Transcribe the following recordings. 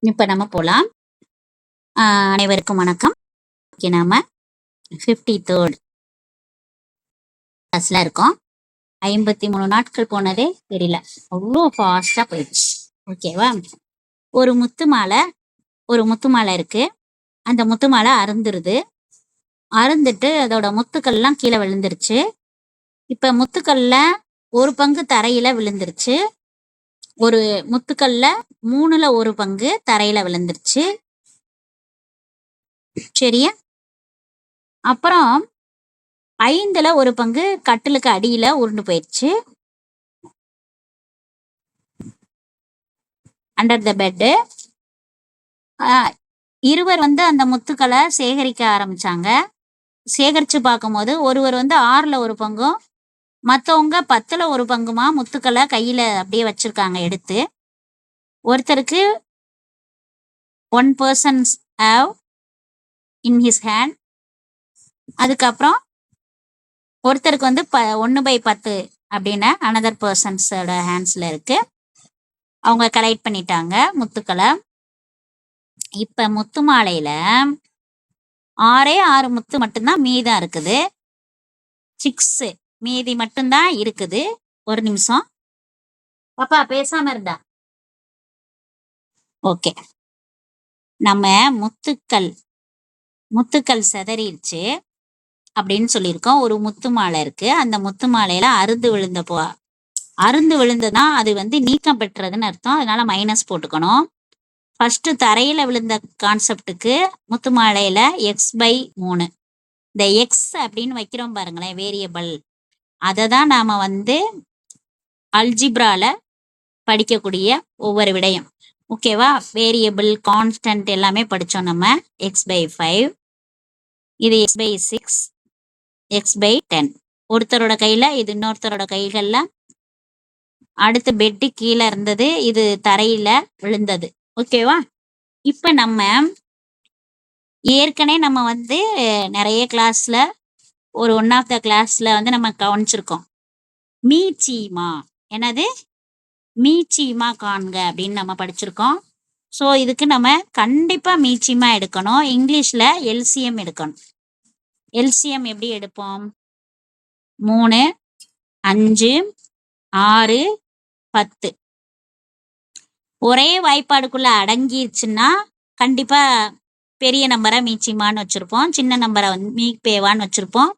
இப்ப நம்ம போலாம். அனைவருக்கும் வணக்கம். நாம 53rd கிளாஸ்ல இருக்கோம். 53 நாட்கள் போனதே தெரியல. அவ்வளோ ஃபாஸ்டா போயிடுச்சு. ஓகேவா? ஒரு முத்து மாலை இருக்கு. அந்த முத்து மாலை அருந்துருது. அருந்துட்டு அதோட முத்துக்கள்லாம் கீழே விழுந்துருச்சு. இப்ப முத்துக்கள்ல ஒரு பங்கு தரையில விழுந்துருச்சு. ஒரு முத்துக்கள்ல 3ல ஒரு பங்கு தரையில விழுந்துருச்சு. சரியா? அப்புறம் 5ல ஒரு பங்கு கட்டிலுக்கு அடியில உருண்டு போயிடுச்சு. Under the bed. இருவர் அந்த முத்துக்களை சேகரிக்க ஆரம்பிச்சாங்க. சேகரிச்சு பார்க்கும்போது ஒருவர் 6ல ஒரு பங்கும் மற்றவங்க 10ல ஒரு பங்குமா முத்துக்களை கையில அப்படியே வச்சிருக்காங்க எடுத்து. ஒருத்தருக்கு 1 person have in his hand. அதுக்கப்புறம் ஒருத்தருக்கு 1/10 அப்படின்னு அனதர் பர்சன்ஸோட ஹேண்ட்ஸ்ல இருக்கு. அவங்க கலெக்ட் பண்ணிட்டாங்க முத்துக்களை. இப்ப முத்து மாலையில 6 முத்து மட்டும்தான் மீதம் இருக்குது. 6 மீதி மட்டும்தான் இருக்குது. ஒரு நிமிஷம் பாப்பா பேசாம இருந்தா. ஓகே, நம்ம முத்துக்கள் சிதறிடுச்சு அப்படின்னு சொல்லியிருக்கோம். ஒரு முத்து மாலை இருக்கு. அந்த முத்து மாலையில அருந்து விழுந்ததுன்னா அது நீக்கம் பெற்றதுன்னு அர்த்தம். அதனால மைனஸ் போட்டுக்கணும். ஃபர்ஸ்ட் தரையில விழுந்த கான்செப்டுக்கு முத்து மாலையில x/3. இந்த எக்ஸ் அப்படின்னு வைக்கிறோம் பாருங்களேன், வேரியபிள். அதை தான் நாம அல்ஜிப்ரால படிக்கக்கூடிய ஒவ்வொரு விடயம். ஓகேவா? வேரியபிள், கான்ஸ்டன்ட் எல்லாமே படிச்சோம் நம்ம. x/5, இது x/6, x/10. ஒருத்தரோட கையில, இது இன்னொருத்தரோட கைகள்ல. அடுத்து பெட்டு கீழே இருந்தது, இது தரையில விழுந்தது. ஓகேவா? இப்ப நம்ம ஏற்கனவே நம்ம நிறைய கிளாஸ்ல ஒரு ஒன் ஆஃப் த கிளாஸ்ல நம்ம கவனிச்சிருக்கோம். மீச்சீமா, என்னது மீச்சீமா காண்க அப்படின்னு நம்ம படிச்சிருக்கோம். ஸோ இதுக்கு நம்ம கண்டிப்பா மீச்சீமா எடுக்கணும். இங்கிலீஷ்ல எல்சிஎம் எடுக்கணும். எல்சிஎம் எப்படி எடுப்போம்? 3, 5, 6, 10 ஒரே வாய்ப்பாடுக்குள்ள அடங்கிருச்சுன்னா கண்டிப்பா பெரிய நம்பரை மீச்சிமான்னு வச்சிருப்போம், சின்ன நம்பரை மீப்பேவான்னு வச்சிருப்போம்.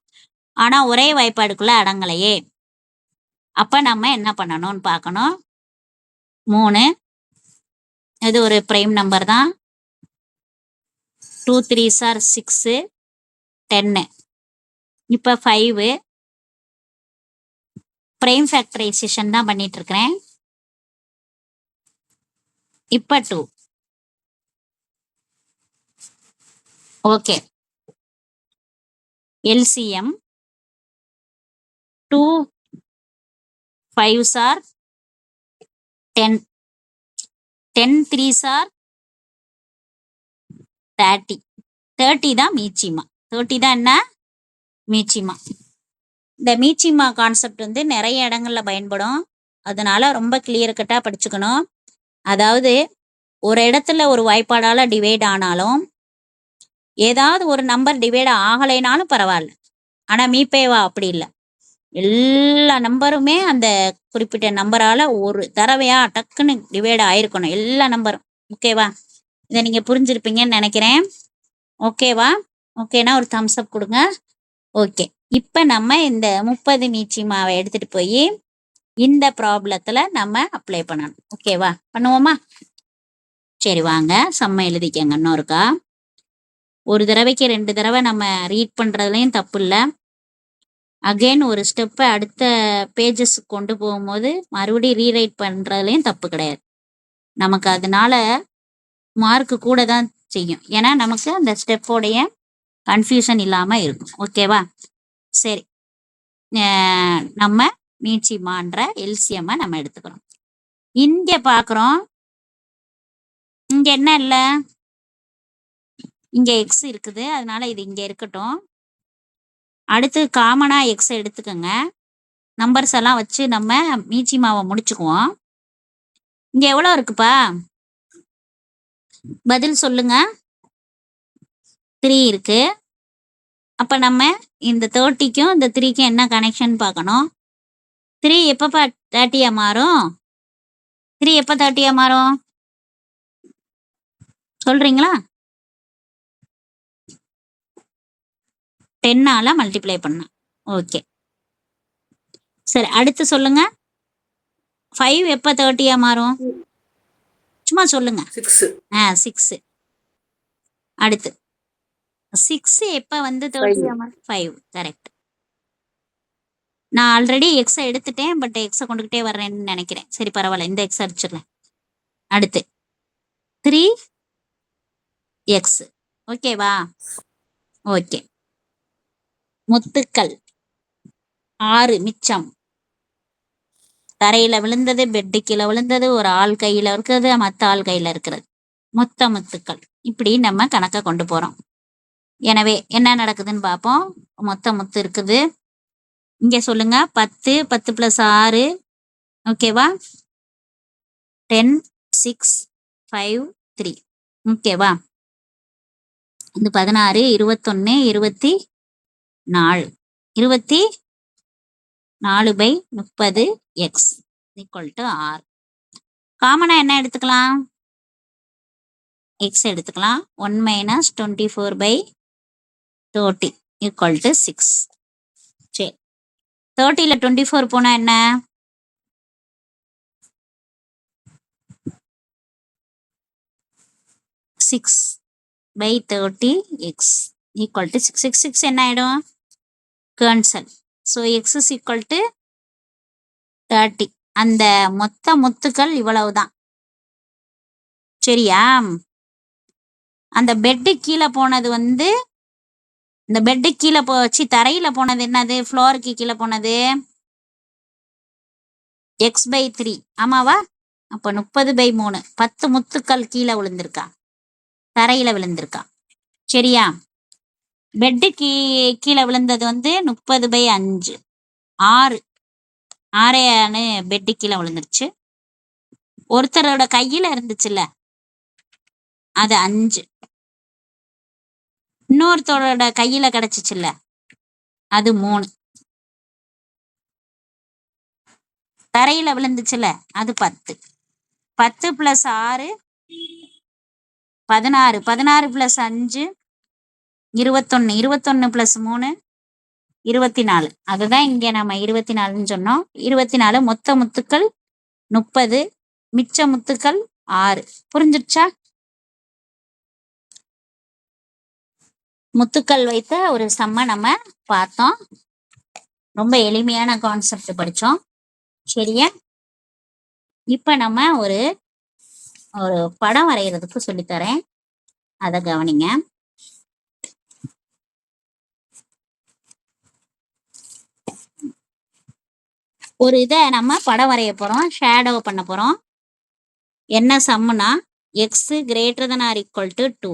ஆனா ஒரே வாய்ப்பாடுக்குள்ள அடங்கலையே. அப்ப நம்ம என்ன பண்ணணும்னு பார்க்கணும். 3 இது ஒரு பிரைம் நம்பர் தான். 2 3s are 6, 10. இப்ப 5 பிரைம் ஃபேக்டரைசேஷன் தான் பண்ணிட்டு இருக்கிறேன். இப்ப 2. Okay, LCM 2 5s are 10, 10 3s are 30. 30 தான் மீச்சிமா. 30 தான் என்ன? மீச்சிமா. இந்த மீச்சிமா கான்செப்ட் நிறைய இடங்கள்ல பயன்படும். அதனால ரொம்ப கிளியர் கட்டா படிச்சுக்கணும். அதாவது ஒரு இடத்துல ஒரு வாய்ப்பாடால டிவைட் ஆனாலும், ஏதாவது ஒரு நம்பர் டிவைட் ஆகலைனாலும் பரவாயில்ல. ஆனா மீப்பேவா அப்படி இல்லை. எல்லா நம்பருமே அந்த குறிப்பிட்ட நம்பரால ஒரு தடவையா டக்குன்னு டிவைட் ஆயிருக்கணும், எல்லா நம்பரும். ஓகேவா? இதை நீங்க புரிஞ்சிருப்பீங்கன்னு நினைக்கிறேன். ஓகேவா? ஓகேனா ஒரு தம்ஸ் அப் கொடுங்க. ஓகே, இப்ப நம்ம இந்த 30 மீச்சிமாவை எடுத்துட்டு போய் இந்த ப்ராப்ளத்துல நம்ம அப்ளை பண்ணணும். ஓகேவா? பண்ணுவோமா? சரி வாங்க, செம்ம எழுதிக்கங்க. இன்னொருக்கா ஒரு தடவைக்கு 2 தடவை நம்ம ரீட் பண்றதுலயும் தப்பு இல்லை. அகெயின் ஒரு ஸ்டெப்பை அடுத்த பேஜஸ் கொண்டு போகும்போது மறுபடியும் ரீரைட் பண்றதுலயும் தப்பு கிடையாது. நமக்கு அதனால மார்க் கூட தான் செய்யும். ஏன்னா நமக்கு அந்த ஸ்டெப்போடைய கன்ஃபியூஷன் இல்லாம இருக்கும். ஓகேவா? சரி, நம்ம மீச்சிமான்ற எல்சிஎம் நம்ம எடுத்துக்கிறோம். இங்க பாக்குறோம், இங்க என்ன இல்லை, இங்க எக்ஸ் இருக்குது. அதனால இது இங்க இருக்கட்டும். அடுத்து காமனா எக்ஸ் எடுத்துக்கோங்க. நம்பர்ஸ் எல்லாம் வச்சு நம்ம மீச்சிமாவை முடிச்சுக்குவோம். இங்க எவ்வளோ இருக்குப்பா? பதில் சொல்லுங்க. 3 இருக்கு. அப்ப நம்ம இந்த 30க்கும் இந்த 3க்கும் என்ன கனெக்ஷன் பார்க்கணும். 3 எப்பப்பா 30யா மாறும்? 3 எப்ப 30யா மாறும்? சொல்றீங்களா? 10ஆல மல்டிப்ளை பண்ணா. ஓகே. சரி, அடுத்து சொல்லுங்க. 5 எப்ப 30யா மாறும்? சும்மா சொல்லுங்க. 6. அடுத்து 6 எப்ப வந்து 30யா மாறும்? 5. கரெக்ட். நான் ஆல்ரெடி எக்ஸை எடுத்துட்டேன், பட் எக்ஸை கொண்டுகிட்டே வர்றேன்னு நினைக்கிறேன். சரி, பரவாயில்ல, இந்த எக்ஸ் அடிச்சிடலாம். அடுத்து 3x. ஓகேவா? ஓகே. முத்துக்கள் 6 மிச்சம். தரையில விழுந்தது, பெட்டு கீழே விழுந்தது, ஒரு ஆள் கையில இருக்கிறது, மற்ற ஆள் கையில இருக்கிறது, மொத்த முத்துக்கள். இப்படி நம்ம கணக்கை கொண்டு போறோம். எனவே என்ன நடக்குதுன்னு பார்ப்போம். மொத்த முத்து இருக்குது. இங்க சொல்லுங்க. 10 10 + 6. ஓகேவா? 10 6 5 3. ஓகேவா? இது 16 21 24. 24/30x = 6. காமனா என்ன எடுத்துக்கலாம்? எக்ஸ் எடுத்துக்கலாம். 1 - 24/30 = 6. சரி, 30ல 24 போனா என்ன? 6/30x = 6. 6 என்ன ஆயிடும்? Cancel. So X is equal to 30. அந்த மொத்த முத்துக்கள் இவ்வளவுதான். சரியா? அந்த பெட்டு கீழே போனது வந்து, இந்த பெட்டு கீழே போச்சு, தரையில போனது என்னது? ஃப்ளோருக்கு கீழே போனது x/3. ஆமாவா? அப்ப 30/3. 10 முத்துக்கள் கீழே விழுந்திருக்கா, தரையில விழுந்திருக்கா. சரியா? பெட்டு கீழே விழுந்தது வந்து 30/5. 6 பெட்டு கீழே விழுந்துருச்சு. ஒருத்தரோட கையில இருந்துச்சுல்ல, அது 5. இன்னொருத்தரோட கையில கிடைச்சிச்சுல்ல, அது 3. தரையில விழுந்துச்சுல, அது 10. 10 + 6 16. 16 + 5 21. 21 + 3 24. அதுதான் இங்க நம்ம 24ன்னு சொன்னோம். 24. மொத்த முத்துக்கள் 30, மிச்ச முத்துக்கள் 6. புரிஞ்சிருச்சா? முத்துக்கள் வைத்த ஒரு சம்மை நம்ம பார்த்தோம். ரொம்ப எளிமையான கான்செப்ட் படிச்சோம். சரியா? இப்ப நம்ம ஒரு படம் வரைகிறதுக்கு சொல்லித்தரேன். அதை கவனிங்க. ஒரு இதை நம்ம படம் வரைய போறோம், ஷேடோ பண்ண போறோம். என்ன சம்முனா x > 2.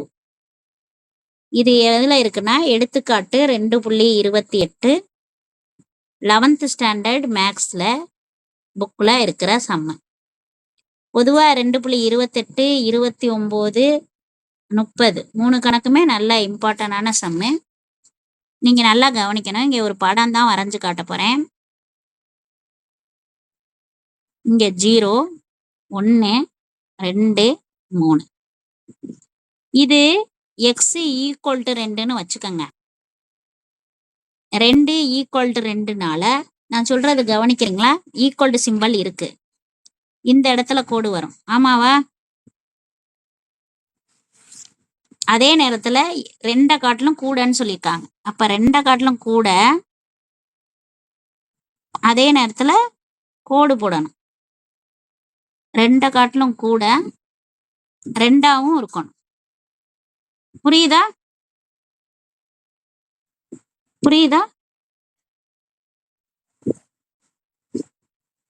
இது எதுல இருக்குன்னா, எடுத்துக்காட்டு 2.28 11th ஸ்டாண்டர்ட் மேக்ஸ்ல புக்ல இருக்கிற சம்மு. பொதுவா 2.28 29 30 3 கணக்குமே நல்ல இம்பார்ட்டன்டான சம்மு. நீங்க நல்லா கவனிக்கணும். இங்க ஒரு படம் தான் வரைஞ்சு காட்ட போறேன். இங்க 0 1 2 3. இது x = 2ன்னு வச்சுக்கோங்க. 2 = 2னால நான் சொல்றது கவனிக்கிறீங்களா? ஈக்குவல் டு சிம்பல் இருக்கு. இந்த இடத்துல கோடு வரும். ஆமாவா? அதே நேரத்துல 2 காட்டிலும் கூடன்னு சொல்லியிருக்காங்க. அப்ப 2 காட்டிலும் கூட, அதே நேரத்துல கோடு போடணும். 2 காட்டிலும் கூட 2ஆவும் இருக்கணும். புரியுதா?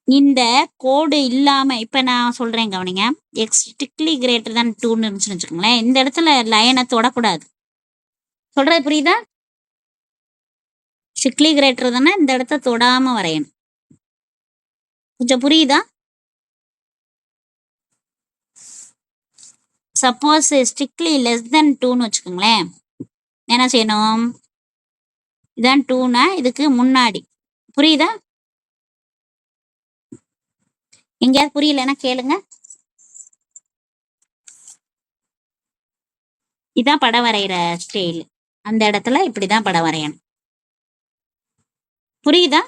இந்த கோடு இல்லாம இப்ப நான் சொல்றேன் கவனிங்க. x strictly greater than 2ன்னு இருந்துச்சுன்னு வச்சுக்கோங்களேன். இந்த இடத்துல லைனை தொடக்கூடாது. சொல்றது புரியுதா? strictly greater than இந்த இடத்த தொடாம வரையணும். கொஞ்சம் புரியுதா? சப்போஸ் ஸ்ட்ரிக்ட்லி லெஸ் தென் 2ன்னு வச்சுக்கோங்களேன், என்ன செய்யணும்? இதான் 2னா இதுக்கு முன்னாடி. புரியுதா? எங்கேயாவது புரியலன்னா கேளுங்க. இதான் படம் வரைகிற ஸ்டைல். அந்த இடத்துல இப்படிதான் படம் வரையணும். புரியுதா?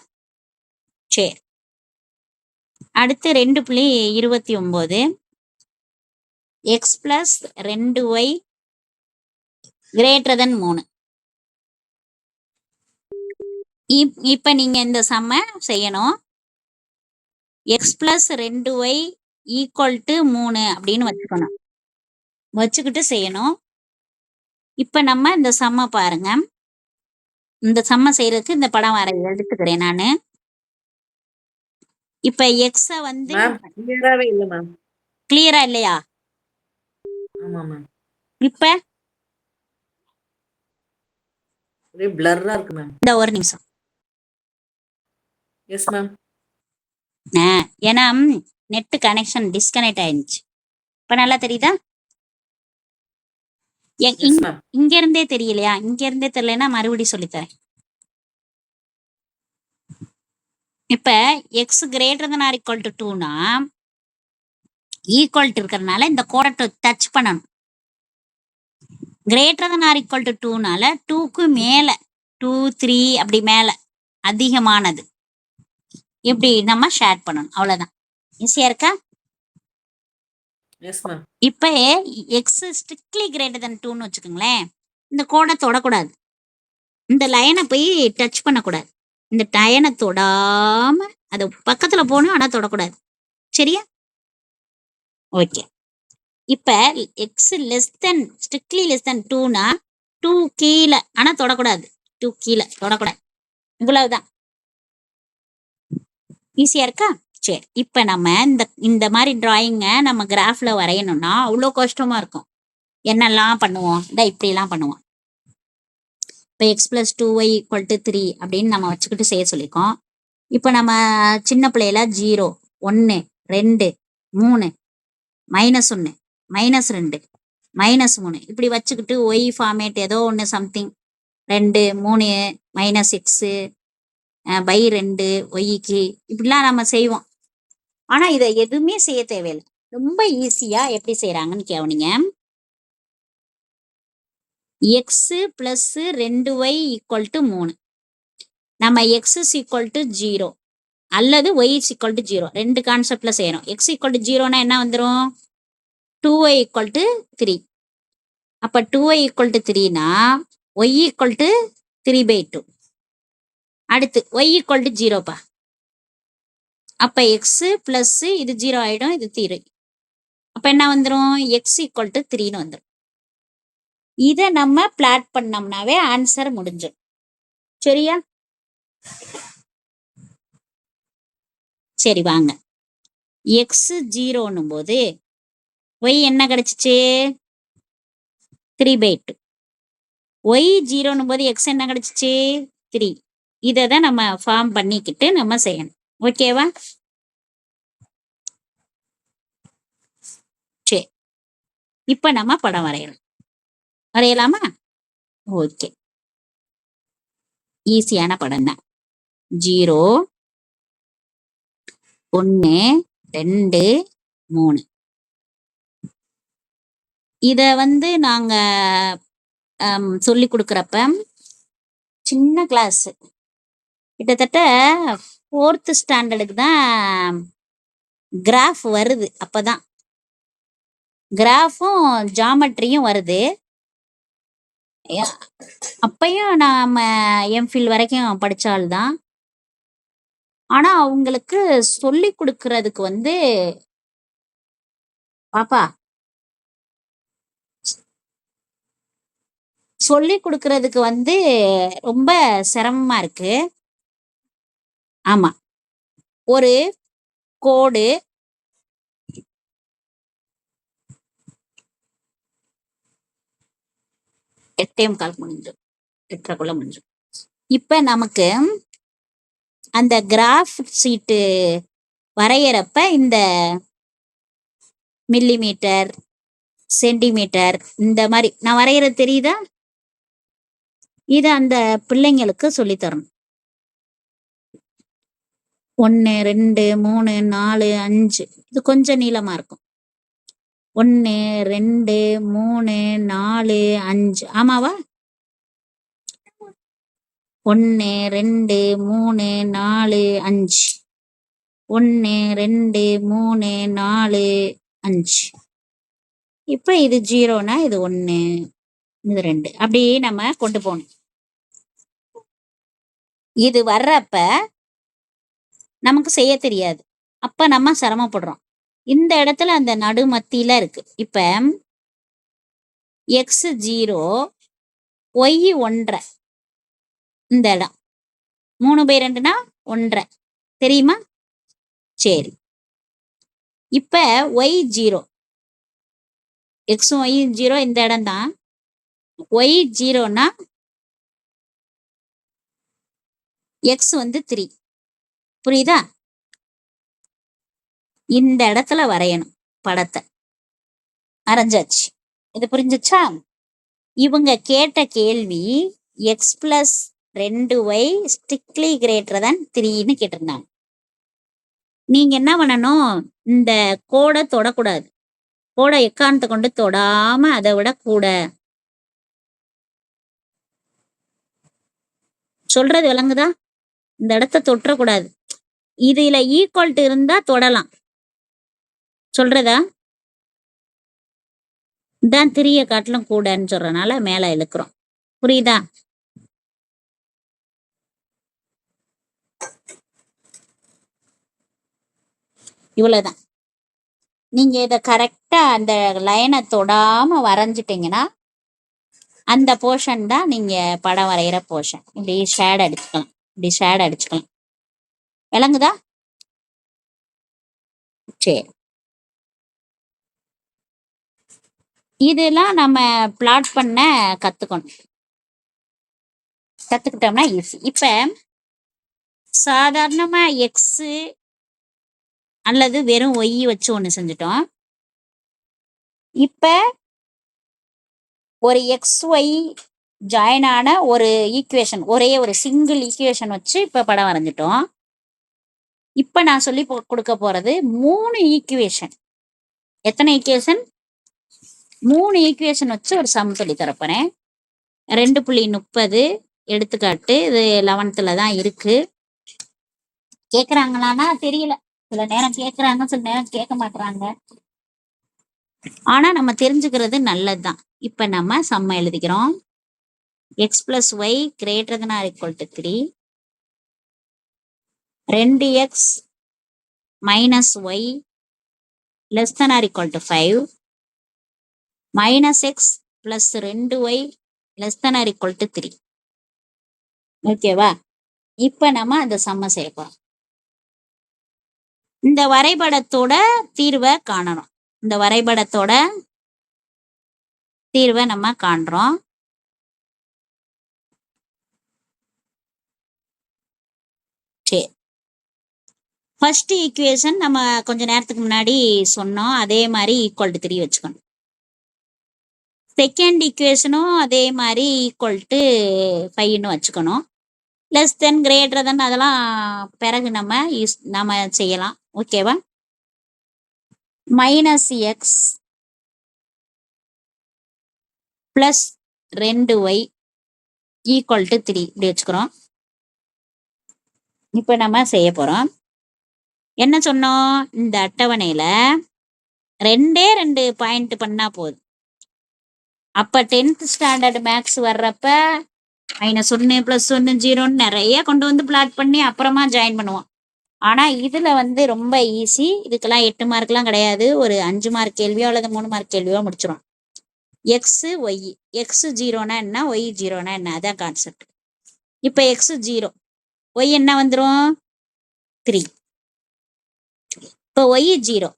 சரி. அடுத்து 2.29 X plus 2y greater than 3. இப்ப நீங்க இந்த சம்ம செய்யணும். X plus 2y equal to 3 அப்படின்னு வச்சுக்கணும். வச்சுக்கிட்டு செய்யணும். இப்ப நம்ம இந்த சம்ம பாருங்க. இந்த சம்ம செய்யறதுக்கு இந்த படம் வர எடுத்துக்கிறேன் நானு. இப்ப எக்ஸ வந்து கிளியராவே இல்ல மேம். கிளியரா இல்லையா? ஆமா மேம். இப்ப ஒரே பிளர்ரா இருக்கு மேம். இந்த ஒரு நிமிஷம். Yes ma'am. ஏன்னா நெட் கனெக்ஷன் டிஸ்கனெக்ட் ஆயிருச்சு. இப்ப நல்லா தெரியுதா? இங்க இருந்தே தெரியலையா? இங்க இருந்தே தெரியலன்னா மறுபடியும் சொல்லித்தரேன். இப்ப x greater than or equal to 2னா ஈக்குவல் டு இருக்கிறதுனால இந்த கோடை டச் பண்ணணும். Greater than or equal to 2னால 2க்கு மேல 2 3 அப்படி மேல அதிகமானது இப்படி நம்ம ஷேர் பண்ணணும். அவ்வளவுதான். ஈஸியா இருக்கா? இப்ப எக்ஸ் ஸ்ட்ரிக்ட்லி கிரேட்டர் than 2ன்னு வச்சுக்கோங்களேன். இந்த கோடை தொடக்கூடாது. இந்த லைனை போய் டச் பண்ணக்கூடாது. இந்த லைனை தொடாம அது பக்கத்துல போகணும், ஆனா தொடக்கூடாது. சரியா? ஓகே. இப்ப x less than strictly less than 2னா 2 கீழே, ஆனா தொடக்கூடாது. 2 கீழே தொடக்கூடாது. இவ்வளவுதான். ஈஸியா இருக்கா? சரி. இப்ப நம்ம இந்த மாதிரி டிராயிங்க நம்ம கிராஃப்ல வரையணும்னா அவ்வளோ கஷ்டமா இருக்கும். என்னெல்லாம் பண்ணுவோம்? இப்படி எல்லாம் பண்ணுவோம். இப்போ X plus 2y equal to 3 அப்படின்னு நம்ம வச்சுக்கிட்டு செய்ய சொல்லியிருக்கோம். இப்போ நம்ம சின்ன பிள்ளையில 0 1 2 3 -1 -2 -3 இப்படி வச்சுக்கிட்டு ஒய் ஃபார்மேட் ஏதோ ஒன்று சம்திங் 2 3 -x பை 2 ஒய்க்கு இப்படிலாம் நம்ம செய்வோம். ஆனா இதை எதுவுமே செய்ய தேவையில்லை. ரொம்ப ஈஸியா எப்படி செய்யறாங்கன்னு கேவனிங்க. X plus 2y equal to 3. நம்ம எக்ஸ் இஸ் ஈக்குவல் டு 0 அல்லது ஒய் இஸ் ஈக்குவல் டு 0 ரெண்டு கான்செப்ட்ல செய்யறோம். எக்ஸ் ஈக்குவல் டு 0னா என்ன வந்துடும்? 2y equal to 3. அப்ப 2y ஈக்குவல் டு 3னா ஒய் ஈக்குவல் டு 3/2. அடுத்து ஒய் ஈக்குவல் டு 0பா. அப்ப எக்ஸ் பிளஸ் இது 0 ஆயிடும், இது 3. அப்ப என்ன வந்துடும்? எக்ஸ் ஈக்குவல் டு 3ன்னு வந்துடும். இதை நம்ம பிளாட் பண்ணோம்னாவே ஆன்சர் முடிஞ்சிடும். சரியா? சரி வாங்க. எக்ஸ் 0ன்னும் போது ஒய் என்ன கிடைச்சிச்சு? 3/2. ஒய் 0ன்னும் போது எக்ஸ் என்ன கிடைச்சிச்சு? 3. இதை தான் நம்ம ஃபார்ம் பண்ணிக்கிட்டு நம்ம செய்யணும். ஓகேவா? சரி. இப்ப நம்ம படம் வரையலாமா? ஓகே. ஈஸியான படம் தான். 0 1 2 3. இத நாங்க சொல்லி கொடுக்குறப்ப சின்ன கிளாஸ் கிட்டத்தட்ட 4th ஸ்டாண்டர்டுக்கு தான் கிராஃப் வருது. அப்பதான் கிராஃபும் ஜாமெட்ரியும் வருது. அப்பயும் நாம எம்ஃபில் வரைக்கும் படிச்சால் தான். ஆனா அவங்களுக்கு சொல்லி கொடுக்கறதுக்கு பாப்பா சொல்லி கொடுக்கறதுக்கு ரொம்ப சிரமமா இருக்கு. ஆமா, ஒரு கோடு 8:15 முடிஞ்சிடும், 8:30 முடிஞ்சிடும். இப்ப நமக்கு அந்த கிராஃப் சீட்டு வரையறப்ப இந்த மில்லிமீட்டர் சென்டிமீட்டர் இந்த மாதிரி நான் வரைகிறது தெரியுதா? இதை அந்த பிள்ளைங்களுக்கு சொல்லித்தரணும். 1 2 3 4 5 இது கொஞ்சம் நீளமா இருக்கும். 1 2 3 4 5 ஆமாவா? 1 2 3 4 5 1 2 3 4 5. இப்போ இது 0னா இது 1 இது 2 அப்படியே நம்ம கொண்டு போகணும். இது வர்றப்ப நமக்கு செய்ய தெரியாது, அப்ப நம்ம சிரமப்படுறோம். இந்த இடத்துல அந்த நடுமத்தியில இருக்கு. இப்ப x 0 y 1.5 இந்த இடம் 3/2னா 1.5 தெரியுமா? சரி, இப்ப y 0 எக்ஸும் y 0 இந்த இடம் தான். y 0னா x 3 புரியுதா? இந்த இடத்துல வரையணும் படத்தை. வரைஞ்சாச்சு. இது புரிஞ்சுச்சா? இவங்க கேட்ட கேள்வி x + 2y strictly greater than 3ன்னு கேட்டிருந்தாங்க. நீங்க என்ன பண்ணணும், இந்த கோடை தொடக்கூடாது. கோடை எக்காரணத்தை கொண்டு தொடாம அதை விட கூட. சொல்றது விளங்குதா? இந்த இடத்த தொற்றக்கூடாது. இதுல ஈக்குவல்ட்டு இருந்தா தொடலாம். சொல்றதா? தான் 3 காட்டிலும் கூடன்னு சொல்றதுனால மேல இழுக்கிறோம். புரியுதா? இவ்வளவுதான். நீங்க இதை கரெக்டா அந்த லைனை தொடாம வரைஞ்சிட்டீங்கன்னா அந்த போர்ஷன் தான் நீங்க படம் வரைகிற போர்ஷன். இப்படி ஷேட் அடிச்சுக்கலாம், இப்படி ஷேட் அடிச்சுக்கலாம். விளங்குதா? சரி, இதெல்லாம் நம்ம பிளாட் பண்ண கத்துக்கணும். கத்துக்கிட்டோம்னா ஈஸி. இப்ப சாதாரணமா எக்ஸ் அல்லது வெறும் ஒய் வச்சு ஒண்ணு செஞ்சுட்டோம். இப்ப ஒரு எக்ஸ் ஒய் ஜாயின் ஆன ஒரு ஈக்குவேஷன், ஒரே ஒரு சிங்கிள் ஈக்குவேஷன் வச்சு இப்ப படம் வரைஞ்சிட்டோம். இப்ப நான் சொல்லி கொடுக்க போறது 3 ஈக்குவேஷன். எத்தனை ஈக்குவேஷன்? 3 ஈக்குவேஷன் வச்சு ஒரு சம் சொல்லி தரப்போறேன். 2.30 எடுத்துக்காட்டு. இது 11th தான் இருக்கு. கேக்குறாங்களான்னா தெரியல. சில நேரம் கேக்குறாங்க, சில நேரம் கேட்க மாட்டாங்க. ஆனா நம்ம தெரிஞ்சுக்கிறது நல்லதுதான். இப்ப நம்ம சம்ம எழுதிக்கிறோம். x + y greater than or equal to 3, 2x - y less than or equal to 5, - x plus 2y less than or equal to 3. ஓகேவா? இப்ப நம்ம அந்த சம்ம சேர்ப்போம். இந்த வரைபடத்தோட தீர்வை காணணும். இந்த வரைபடத்தோட தீர்வை நம்ம காண்றோம். சரி, ஃபர்ஸ்ட் ஈக்குவேஷன் நம்ம கொஞ்ச நேரத்துக்கு முன்னாடி சொன்னோம், அதே மாதிரி ஈக்குவல் டு 3 வச்சுக்கணும். செகண்ட் ஈக்குவேஷனும் அதே மாதிரி ஈக்குவல் டு 5ன்னு வச்சுக்கணும். லெஸ் தென் கிரேட்டர் தென் அதெல்லாம் பிறகு நம்ம செய்யலாம். ஓகேவா? -x + 2y ஈக்குவல் டு 3 இப்படி வச்சுக்கிறோம். இப்போ நம்ம செய்ய போறோம். என்ன சொன்னோம்? இந்த அட்டவணையில 2 பாயிண்ட் பண்ணா போதும். அப்ப 10th ஸ்டாண்டர்ட் மேக்ஸ் வர்றப்ப -1 +1 0ன்னு நிறைய கொண்டு வந்து பிளாட் பண்ணி அப்புறமா ஜாயின் பண்ணுவோம். ஆனா இதுல ரொம்ப ஈஸி. இதுக்கெல்லாம் 8 மார்க்லாம் கிடையாது. ஒரு 5 மார்க் கேள்வியோ அல்லது 3 மார்க் கேள்வியோ முடிச்சிடும். எக்ஸ் ஒய், எக்ஸ் 0னா என்ன, ஒய் 0னா என்ன, அதான் கான்செப்ட். இப்ப எக்ஸ் 0, ஒய் என்ன வந்துடும்? 3. இப்போ ஒய் 0,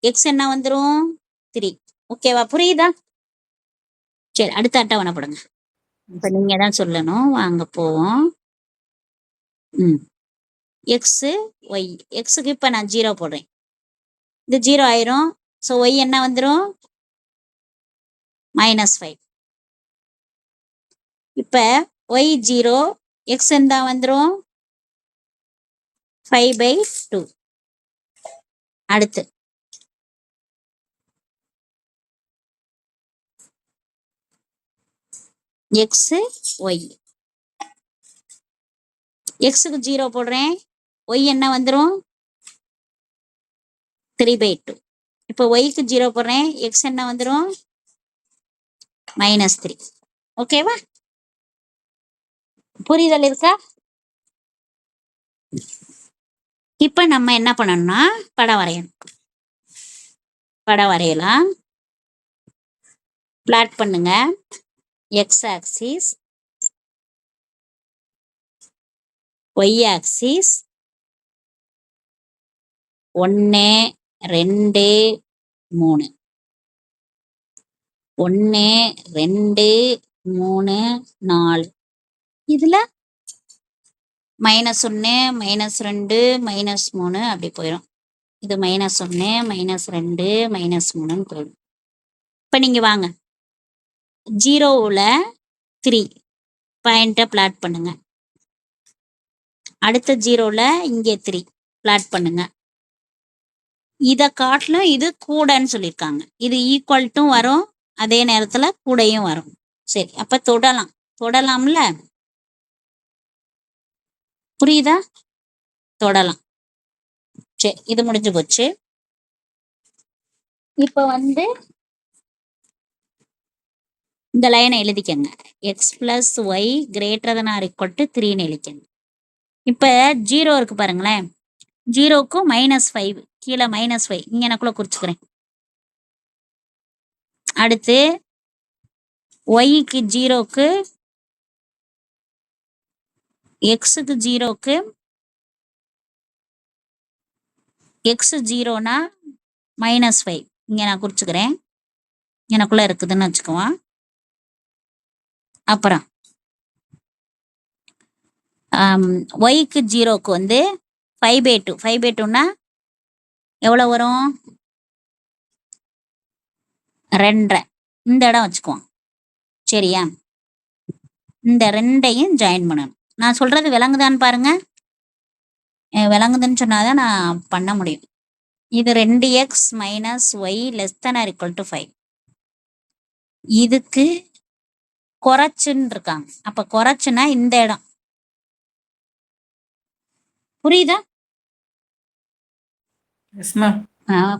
எக்ஸ் என்ன வந்துடும்? 3. ஓகேவா? புரியுதா? சரி, அடுத்த அட்டவணை போடுங்க. இப்ப நீங்க தான் சொல்லணும். வாங்க போவோம். எக்ஸ் ஒய், எக்ஸுக்கு இப்ப நான் 0 போடுறேன். இது 0 ஆயிரும். ஸோ ஒய் என்ன வந்துடும்? -5. இப்போ y0 x என்ன வந்துடும் 5/2. அடுத்து x y xக்கு 0 போடுறேன் y என்ன வந்துடும் 3/2. இப்போ yக்கு 0 போடுறேன் x என்ன வந்துடும் -3. ஓகேவா? புரிதல் இருக்கா? இப்போ நம்ம என்ன பண்ணணும்னா படம் வரையணும். படம் வரையலாம். பிளாட் பண்ணுங்க. x axis, y axis 1 2 3 1 2 3 4. இதுல -1 -2 -3 அப்படி போயிடும். இது -1 -2 -3 போயிடும். இப்போ நீங்க வாங்க 0ல 3 பாயிண்ட்டை பிளாட் பண்ணுங்க. அடுத்த 0ல இங்கே 3 பிளாட் பண்ணுங்க. இதை காட்டிலும் இது கூடன்னு சொல்லியிருக்காங்க. இது ஈக்குவல்ட்டும் வரும், அதே நேரத்துல கூடையும் வரும். சரி, அப்ப தொடலாம்ல? புரியுதா? தொடலாம். சரி, இது முடிஞ்சு போச்சு. இப்ப இந்த லைனை எழுதிக்கங்க. x + y ≥ 3ன்னு எழுதிக்கங்க. இப்ப 0 இருக்கு பாருங்களேன். 0க்கும் -5 கீழே -5 இங்க எனக்குள்ள குறிச்சுக்கிறேன். அடுத்து yக்கு 0க்கு xக்கு 0க்கு x 0னா -5 இங்க நான் குறிச்சுக்கிறேன். எனக்குள்ள இருக்குதுன்னு வச்சுக்குவோம். அப்புறம் yக்கு 0க்கு 5/2. 5/2னா எவ்வளோ வரும் 2.5. இந்த இடம் வச்சுக்குவோம். சரியா? இந்த 2ஐயும் ஜாயின் பண்ணணும். நான் சொல்றது விளங்குதான்னு பாருங்க. விளங்குதுன்னு சொன்னாதான் நான் பண்ண முடியும். இது 2x - y < 5. இதுக்கு குறைச்சுன்னு இருக்காங்க. அப்ப குறைச்சுன்னா இந்த இடம். புரியுதா?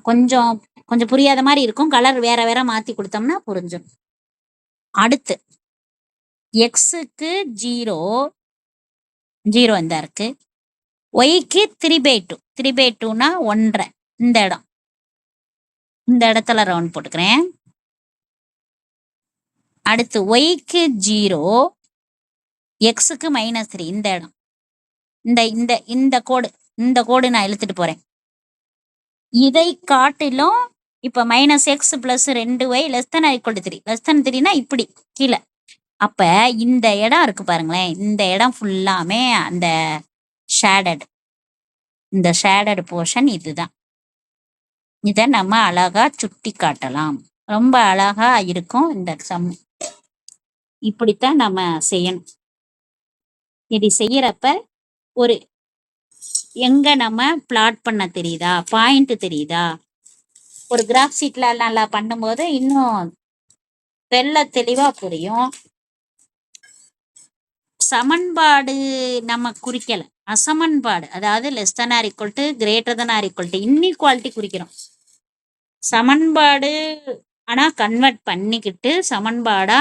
கொஞ்சம் கொஞ்சம் புரியாத மாதிரி இருக்கும். கலர் வேற வேற மாத்தி கொடுத்தோம்னா புரிஞ்சிடும். அடுத்து xக்கு 0 இந்த இருக்கு. yக்கு 3/2. 3/2னா 1.5. இந்த இடம். இந்த இடத்துல ரவுண்ட் போட்டுக்கிறேன். அடுத்து yக்கு 0 xக்கு -3. இந்த இடம். இந்த கோடு நான் இழுத்துட்டு போறேன். இதை காட்டிலும் இப்ப -x + 2y < 3. < 3னா இப்படி கீழே. அப்ப இந்த இடம் இருக்கு பாருங்களேன். இந்த இடம் ஃபுல்லாமே அந்த ஷேடட் போர்ஷன் இதுதான். இதை நம்ம அழகா சுட்டி காட்டலாம். ரொம்ப அழகா இருக்கும் இந்த சம். இப்படித்தான் நம்ம செய்யணும். இது செய்யறப்ப ஒரு எங்க நம்ம பிளாட் பண்ண தெரியுதா, பாயிண்ட் தெரியுதா, ஒரு கிராஃப் ஷீட்ல நல்லா பண்ணும்போது இன்னும் தெளிவா புரியும். சமன்பாடு நம்ம குறிக்கல, அசமன்பாடு, அதாவது < இன்இக்வாலிட்டி குறிக்கிறோம். சமன்பாடு ஆனா கன்வெர்ட் பண்ணிக்கிட்டு சமன்பாடா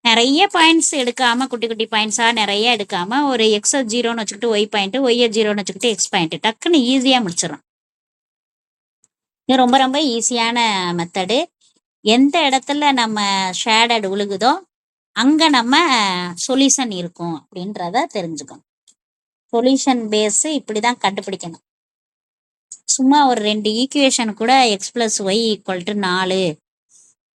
நிறைய பாயிண்ட்ஸ் எடுக்காம, குட்டி குட்டி பாயிண்ட்ஸா நிறைய எடுக்காம, ஒரு x 0ன்னு வச்சுக்கிட்டு y பாயிண்ட், y 0ன்னு வச்சுக்கிட்டு x பாயிண்ட் டக்குன்னு ஈஸியா முடிச்சிடறோம். இது ரொம்ப ரொம்ப ஈஸியான மெத்தடு. எந்த இடத்துல நம்ம ஷேடட் விழுகுதோ அங்க நம்ம சொல்யூஷன் இருக்கும் அப்படின்றத தெரிஞ்சுக்கணும். சொல்யூஷன் பேஸ் இப்படிதான் கண்டுபிடிக்கணும். சும்மா ஒரு 2 ஈக்குவேஷன் கூட x + y = 4,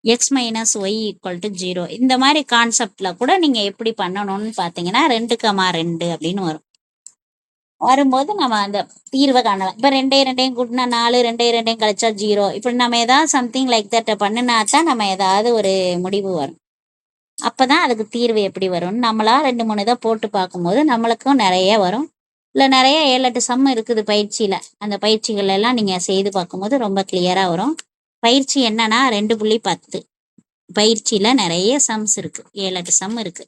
x - y = 0 இந்த மாதிரி கான்செப்ட்ல கூட நீங்க எப்படி பண்ணணும்னு பாத்தீங்கன்னா 2,2 அப்படின்னு வரும். வரும்போது நம்ம அந்த தீர்வை காணலாம். இப்போ 2 கூட்டினா 4, 2 கழிச்சா 0. இப்படி நம்ம ஏதாவது சம்திங் லைக் தட் பண்ணினா தான் நம்ம ஏதாவது ஒரு முடிவு வரும். அப்பதான் அதுக்கு தீர்வு எப்படி வரும்னு நம்மளா 2, 3 இதை போட்டு பார்க்கும்போது நம்மளுக்கும் நிறைய வரும். இல்லை நிறைய 7, 8 சம் இருக்குது பயிற்சியில. அந்த பயிற்சிகள் எல்லாம் நீங்க செய்து பார்க்கும்போது ரொம்ப கிளியரா வரும். பயிற்சி என்னன்னா 2.10 பயிற்சியில நிறைய சம்ஸ் இருக்கு. 7, 8 சம் இருக்கு.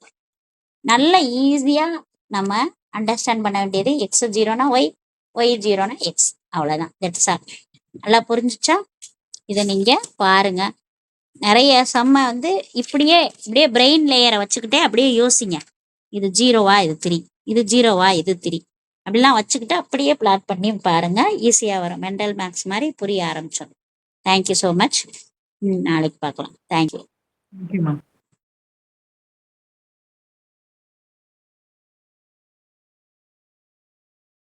நல்ல ஈஸியா நம்ம அண்டர்ஸ்டாண்ட் பண்ண வேண்டியது எக்ஸ் 0னா ஒய், ஒய் 0னா எக்ஸ், அவ்வளவுதான். That's all. நல்லா புரிஞ்சுச்சா? இதை நீங்க பாருங்க. நிறைய செம்ம இப்படியே பிரெயின் லேயரை வச்சுக்கிட்டே அப்படியே யோசிங்க. இது 0வா, இது 3, இது 0வா, இது 3, அப்படிலாம் வச்சுக்கிட்டு அப்படியே பிளாட் பண்ணி பாருங்க. ஈஸியா வரும். மெண்டல் மேக்ஸ் மாதிரி புரிய ஆரம்பிச்சோம். Thank you so much. நாளைக்கு பார்க்கலாம். தேங்க்யூ. Okay ma'am.